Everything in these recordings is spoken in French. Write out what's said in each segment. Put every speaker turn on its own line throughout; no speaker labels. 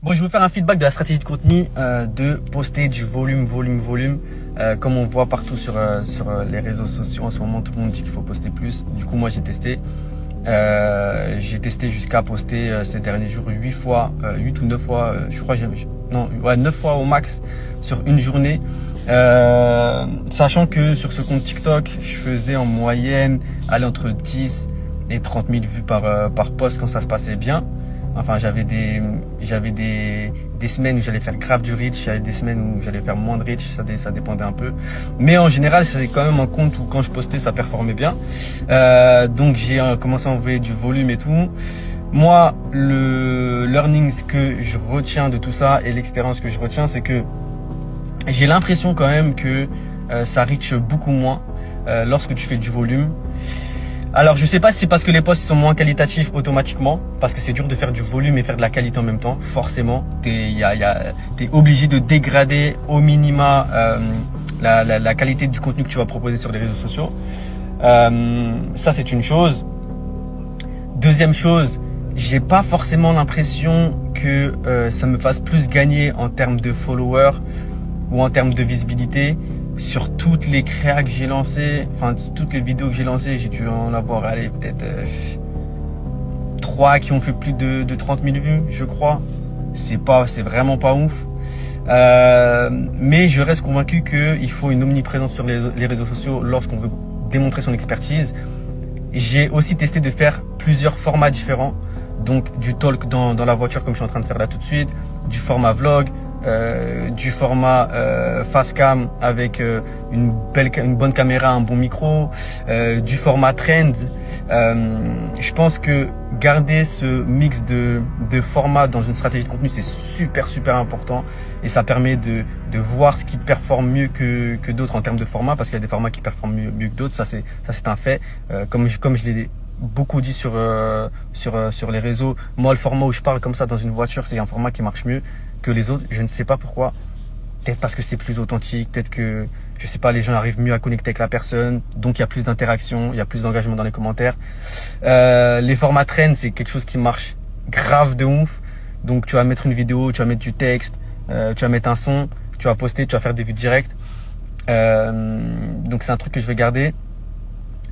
Bon, je vais faire un feedback de la stratégie de contenu, de poster du volume. Comme on voit partout sur les réseaux sociaux en ce moment, tout le monde dit qu'il faut poster plus. Du coup, moi, j'ai testé. J'ai testé jusqu'à poster ces derniers jours 8 fois, 8 ou 9 fois, je crois, non, ouais, 9 fois au max sur une journée. Sachant que sur ce compte TikTok, je faisais en moyenne aller entre 10 et 30 000 vues par post quand ça se passait bien. Enfin, j'avais des semaines où j'allais faire grave du reach, j'avais des semaines où j'allais faire moins de reach, ça dépendait un peu. Mais en général, c'est quand même un compte où quand je postais, ça performait bien. Donc j'ai commencé à envoyer du volume et tout. Moi, le learnings que je retiens de tout ça et l'expérience que je retiens, c'est que j'ai l'impression quand même que ça reach beaucoup moins lorsque tu fais du volume. Alors je sais pas si c'est parce que les posts sont moins qualitatifs automatiquement, parce que c'est dur de faire du volume et faire de la qualité en même temps. Forcément, t'es obligé de dégrader au minima la qualité du contenu que tu vas proposer sur les réseaux sociaux. Ça c'est une chose. Deuxième chose, j'ai pas forcément l'impression que ça me fasse plus gagner en termes de followers ou en termes de visibilité. Sur toutes les créas que j'ai lancées, enfin toutes les vidéos que j'ai lancées, j'ai dû en avoir peut-être 3 qui ont fait plus de 30 000 vues, je crois. C'est vraiment pas ouf. Mais je reste convaincu qu'il faut une omniprésence sur les réseaux sociaux lorsqu'on veut démontrer son expertise. J'ai aussi testé de faire plusieurs formats différents. Donc du talk dans la voiture comme je suis en train de faire là tout de suite, du format vlog, du format face cam avec une bonne caméra, un bon micro, du format trend. Je pense que garder ce mix de formats dans une stratégie de contenu, c'est super important et ça permet de voir ce qui performe mieux que d'autres en termes de format, parce qu'il y a des formats qui performent mieux que d'autres. Ça c'est un fait. Comme je l'ai beaucoup dit sur les réseaux, moi le format où je parle comme ça dans une voiture, c'est un format qui marche mieux que les autres. Je ne sais pas pourquoi. Peut-être parce que c'est plus authentique, peut-être que, je sais pas, les gens arrivent mieux à connecter avec la personne, donc il y a plus d'interaction, il y a plus d'engagement dans les commentaires. Les formats trend, c'est quelque chose qui marche grave de ouf. Donc tu vas mettre une vidéo, tu vas mettre du texte, tu vas mettre un son, tu vas poster, tu vas faire des vues directes. Donc c'est un truc que je vais garder.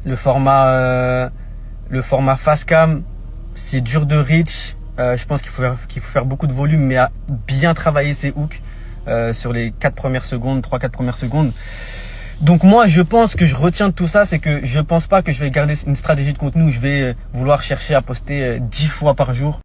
Le format face cam, c'est dur de reach. Je pense qu'il faut faire beaucoup de volume, mais à bien travailler ses hooks sur les 3-4 premières secondes. Donc moi, je pense que je retiens de tout ça, c'est que je pense pas que je vais garder une stratégie de contenu où je vais vouloir chercher à poster 10 fois par jour.